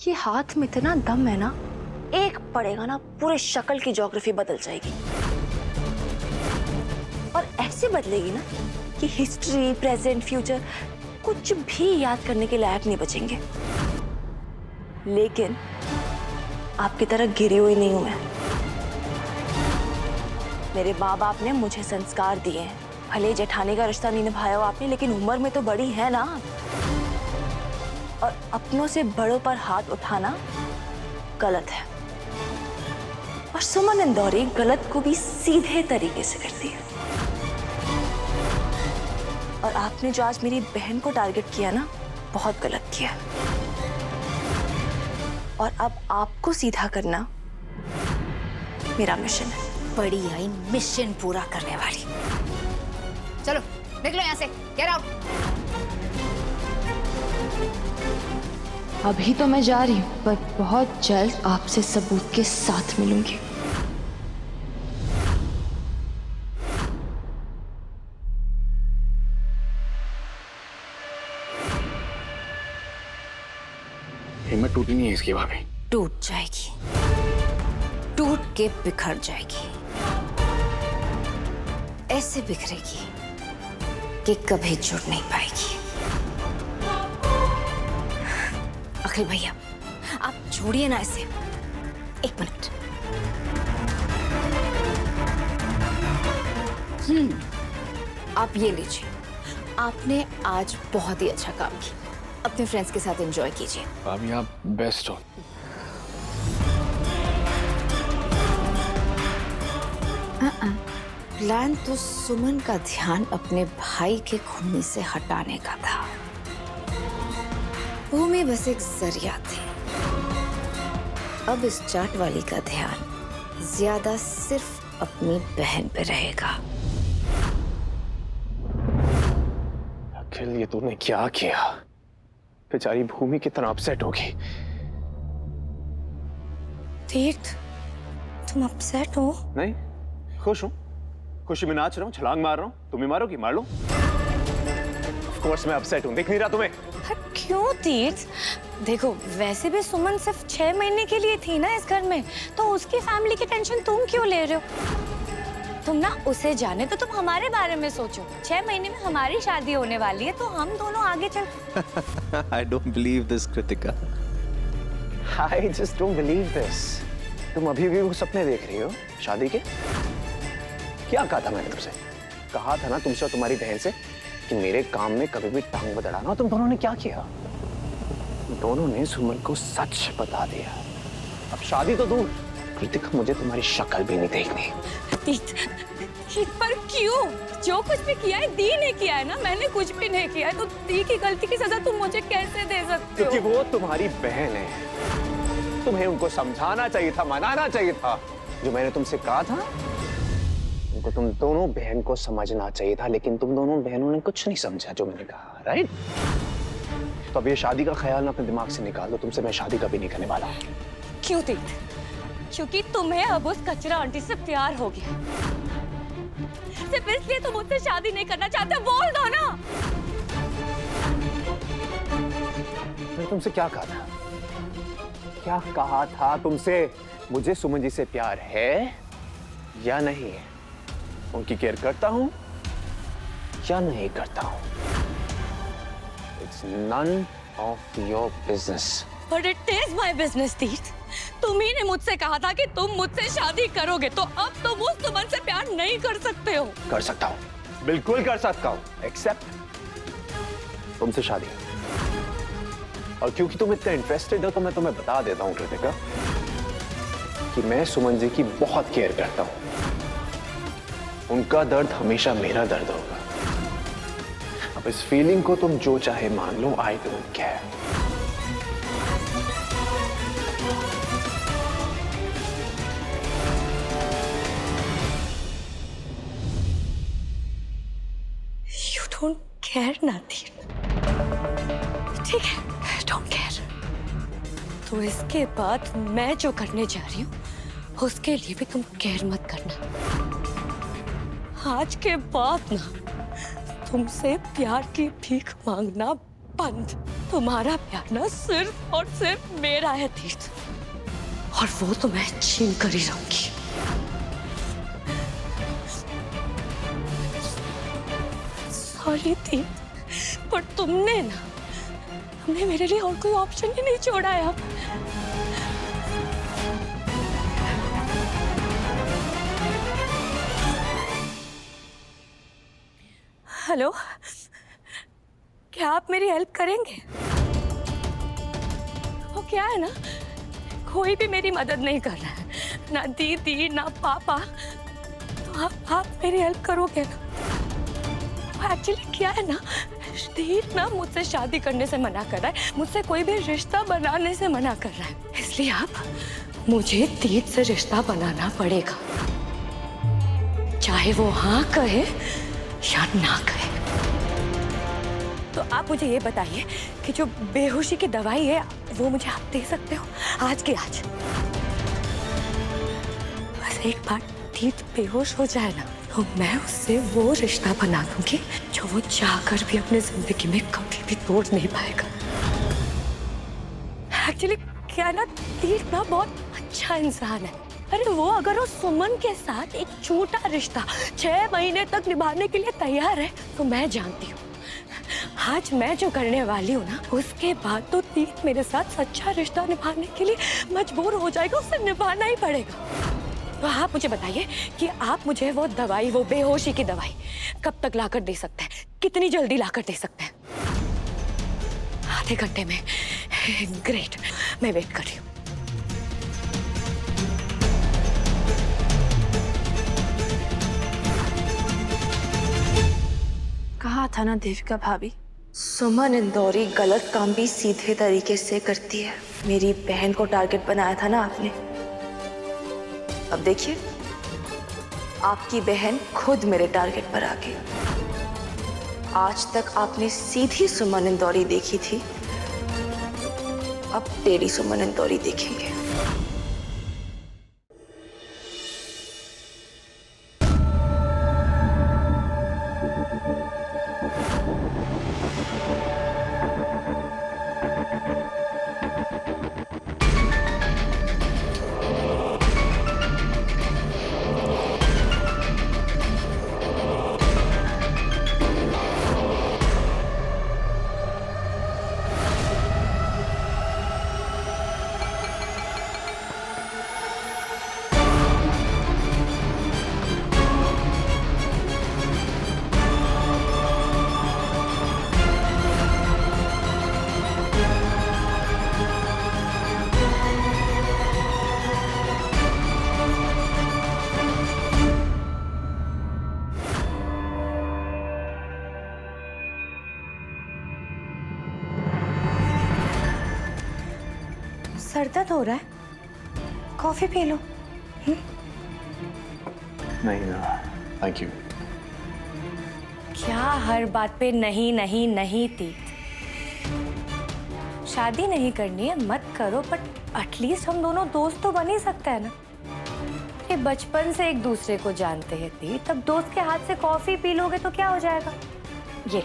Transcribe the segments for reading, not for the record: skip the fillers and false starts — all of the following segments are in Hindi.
ये हाथ में इतना दम है ना, एक पड़ेगा ना पूरे शक्ल की ज्योग्राफी बदल जाएगी। और ऐसे बदलेगी ना कि हिस्ट्री, प्रेजेंट, फ्यूचर कुछ भी याद करने के लायक नहीं बचेंगे। लेकिन आपकी तरह गिरी हुई नहीं हूं मैं। मेरे माँ बाप ने मुझे संस्कार दिए हैं। भले जेठानी का रिश्ता नहीं निभाया हो आपने, लेकिन उम्र में तो बड़ी है ना। और अपनों से बड़ों पर हाथ उठाना गलत है। और सुमन इंदौरी गलत को भी सीधे तरीके से करती है। और आपने जो आज मेरी बहन को टारगेट किया ना, बहुत गलत किया। और अब आपको सीधा करना मेरा मिशन है। बड़ी आई मिशन पूरा करने वाली। चलो निकलो यहाँ से, गेट आउट। अभी तो मैं जा रही हूँ, पर बहुत जल्द आपसे सबूत के साथ मिलूंगी। हिम्मत टूटी नहीं है इसकी भाभी। टूट जाएगी, टूट के बिखर जाएगी। ऐसे बिखरेगी कि कभी जुड़ नहीं पाएगी। अखिल भैया, आप छोड़िए ना इसे। एक मिनट। आप ये लीजिए। आपने आज बहुत ही अच्छा काम किया। अपने फ्रेंड्स के साथ एंजॉय कीजिए। भाभी आप बेस्ट हो। प्लान तो सुमन का ध्यान अपने भाई के खूनी से हटाने का था। वो में बस एक जरिया थी। अब इस जाट वाली का ध्यान ज्यादा सिर्फ अपनी बहन पे रहेगा। अखिल, ये तूने क्या किया? बेचारी भूमि कितना अपसेट होगी। तीर्थ, तुम अपसेट हो? नहीं, खुश हूँ। खुशी में नाच रहा हूँ, छलांग मार रहा हूँ। तुम भी मारोगी? मार लो। ऑफ कोर्स मैं अपसेट हूँ। दिख नहीं रहा तुम्हें? क्यों तीर्थ? देखो, वैसे भी सुमन सिर्फ 6 महीने के लिए थी ना इस घर में, तो उसकी फैमिली की टेंशन तुम क्यों ले रहे हो? तुम ना उसे जाने तो तुम हमारे बारे में सोचो। 6 महीने में हमारी शादी होने वाली है, तो हम दोनों आगे चल। I don't believe this, Kritika. I just don't believe this. तुम अभी भी वो सपने देख रही हो शादी के? क्या कहा था मैंने तुमसे? कहा था ना तुमसे और तुम्हारी बहन से कि मेरे काम में कभी भी टांग मत अड़ाना। तुम दोनों ने क्या किया? दोनों ने सुमन को सच बता दिया। अब शादी तो दूर, कृतिका मुझे तुम्हारी शक्ल भी नहीं देखनी। पर क्यों? जो कुछ भी किया है दी ने किया है ना, मैंने कुछ भी नहीं किया है। तो दी की गलती की सजा तुम मुझे कैसे दे सकते हो? क्योंकि वो तुम्हारी बहन है। तुम्हें उनको समझाना चाहिए था, मनाना चाहिए था। जो मैंने तुमसे कहा था, उनको तुम दोनों बहन को समझना चाहिए था, लेकिन तुम दोनों बहनों ने कुछ नहीं समझा जो मैंने कहा। राइट? तो अब ये शादी का ख्याल ना अपने दिमाग से निकाल दो। तुमसे मैं शादी कभी नहीं करने वाला। क्यों तीर्थ? क्योंकि तुम्हें अब उस कचरा आंटी से प्यार हो गया। सिर्फ इसलिए तुम मुझसे शादी नहीं करना चाहते? बोल दो ना। मैंने तुमसे क्या कहा था? क्या कहा था तुमसे? मुझे सुमन जी से प्यार है या नहीं है? उनकी केयर करता हूं या नहीं करता हूं? It's none of your business. But it is my business, तीर्थ। तुम ही ने मुझसे कहा था कि तुम मुझसे शादी करोगे, तो अब तुम उस सुमन से प्यार नहीं कर सकते हो। कर सकता हूँ, बिल्कुल कर सकता हूँ, एक्सेप्ट तुमसे शादी। और क्योंकि तुम इतना इंटरेस्टेड हो, तो मैं तुम्हें बता देता हूँ कृतिका कि मैं सुमन जी की बहुत केयर करता हूँ। उनका दर्द हमेशा मेरा दर्द होगा। अब इस फीलिंग को तुम जो चाहे मान लो, I don't care. Don't care ना तीर्थ, ठीक है? Don't care. तो इसके बाद मैं जो करने जा रही हूँ, उसके लिए भी तुम केयर मत करना। आज के बाद ना तुमसे प्यार की भीख मांगना बंद। तुम्हारा प्यार ना सिर्फ और सिर्फ मेरा है तीर्थ, और वो तो मैं छीन कर ही रहूंगी। सॉरी तीर्थ, पर तुमने मेरे लिए और कोई ऑप्शन ही नहीं छोड़ा है अब। हेलो, क्या आप मेरी हेल्प करेंगे? वो क्या है ना, कोई भी मेरी मदद नहीं कर रहा है, ना दीदी ना पापा, तो आप मेरी हेल्प करोगे ना? एक्चुअली क्या है ना, तीर्थ ना मुझसे शादी करने से मना कर रहा है, मुझसे कोई भी रिश्ता बनाने से मना कर रहा है, इसलिए आप मुझे तीर्थ से रिश्ता बनाना पड़ेगा, चाहे वो हाँ कहे या ना कहे। तो आप मुझे ये बताइए कि जो बेहोशी की दवाई है वो मुझे आप दे सकते हो आज के आज? बस एक बार तीर्थ बेहोश हो जाए ना, तो मैं उससे वो रिश्ता बना दूंगी जो वो चाहकर भी अपने जिंदगी में कभी भी तोड़ नहीं पाएगा। एक्चुअली क्या ना, तीर्थ ना बहुत अच्छा इंसान है। अरे वो अगर वो सुमन के साथ एक छोटा रिश्ता 6 महीने तक निभाने के लिए तैयार है, तो मैं जानती हूँ आज मैं जो करने वाली हूँ ना, उसके बाद तो तीर्थ मेरे साथ सच्चा रिश्ता निभाने के लिए मजबूर हो जाएगा, उसे निभाना ही पड़ेगा। तो आप मुझे बताइए कि आप मुझे वो दवाई, वो बेहोशी की दवाई कब तक लाकर दे सकते हैं, कितनी जल्दी लाकर दे सकते हैं? आधे घंटे में? ग्रेट, मैं वेट कर रही हूँ। कहा था ना देविका भाभी, सुमन इंदौरी गलत काम भी सीधे तरीके से करती है। मेरी बहन को टारगेट बनाया था ना आपने, अब देखिए आपकी बहन खुद मेरे टारगेट पर आ गई। आज तक आपने सीधी सुमन इंदौरी देखी थी, अब टेढ़ी सुमन इंदौरी देखेंगे। सर दर्द हो रहा है, कॉफी पी लो। नहीं ना, थैंक यू। क्या हर बात पे नहीं नहीं नहीं तीर्थ? शादी नहीं करनी है मत करो, बट एटलीस्ट हम दोनों दोस्त तो बन ही सकते हैं ना। ये बचपन से एक दूसरे को जानते हैं तीर्थ, तब दोस्त के हाथ से कॉफी पी लोगे तो क्या हो जाएगा? ये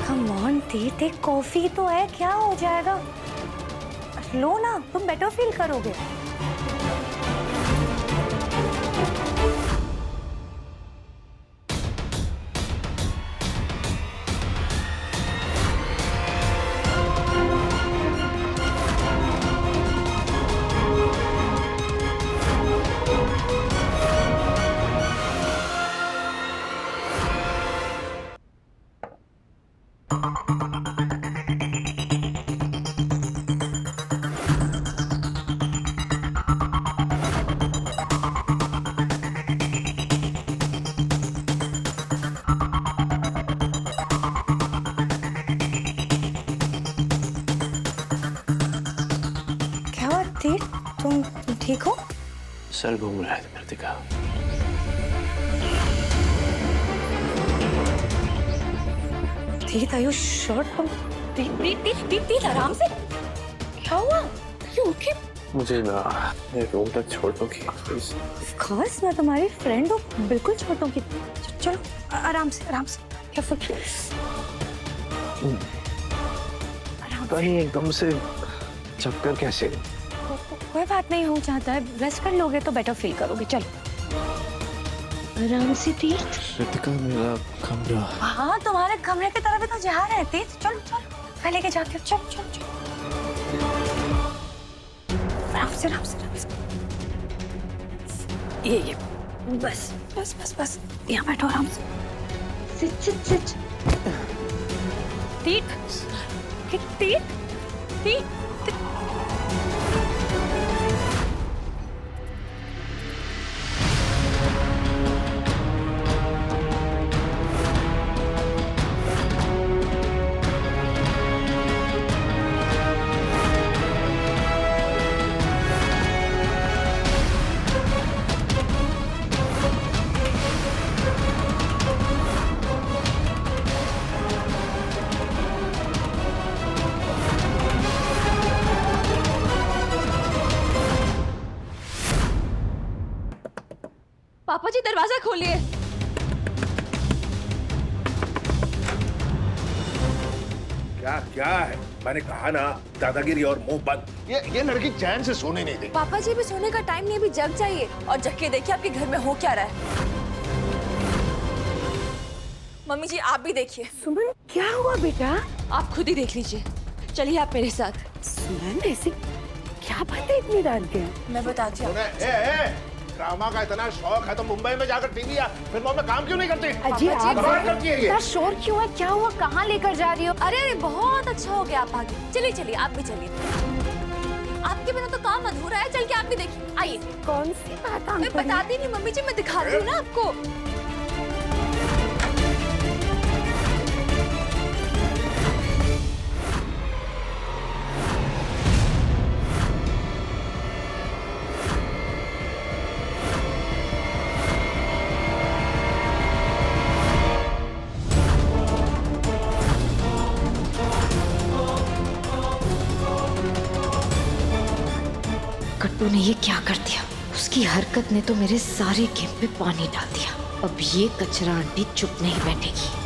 कम ऑन तीर्थ, एक कॉफी तो है, क्या हो जाएगा? लो ना, तुम बेटर फील करोगे। तुम ठीक हो? सर घूम रहा है कृतिका। तीर्थ, आर यू श्योर? तुम तीर्थ आराम से। क्या हुआ? You okay? मुझे ना मेरे रूम तक छोड़ दो प्लीज। खास मैं तुम्हारी फ्रेंड हूँ, बिल्कुल छोटों की। चलो आराम से केयरफुल। कहीं एकदम से चक्कर कैसे? कोई बात नहीं, हो जाता है, रेस्ट कर लोगे तो बेटर फील करोगे। चलो आराम से तीर्थ। कृतिका मेरा कमरा। हाँ तुम्हारे कमरे की तरफ ही तो जा रहे थे। चलो मैं लेके जाती हूँ। चलो आराम से। ये बस यहाँ बैठो आराम से। सिट। तीर्थ। पापा जी दरवाजा खोलिए। क्या है? मैंने कहा ना, दादागिरी और मुंह बंद। ये लड़की चैन से सोने नहीं देती। पापा जी भी सोने का टाइम नहीं, अभी जग जाइए और जग के देखिए आपके घर में हो क्या रहा है। मम्मी जी आप भी देखिए। सुमन क्या हुआ बेटा? आप खुद ही देख लीजिए, चलिए आप मेरे साथ। सुमन ऐसी क्या बात है इतनी रात के? मैं बताती हूँ। ड्रामा का इतना शौक है तो मुंबई में जाकर टीवी या फिल्मों में काम क्यों नहीं करती? अजी आप करती है ये। इतना शोर क्यों है? क्या हुआ? कहाँ लेकर जा रही हो? अरे बहुत अच्छा हो गया, आप आगे चलिए आप भी चलिए। आपके बिना तो काम अधूरा है, चल के आप भी देखिए। आइए। कौन सी बात? मैं बताती नहीं मम्मी जी, मैं दिखाती हूँ ना आपको। कट्टू ने ये क्या कर दिया? उसकी हरकत ने तो मेरे सारे गेम पे पानी डाल दिया। अब ये कचरा आंटी चुप नहीं बैठेगी।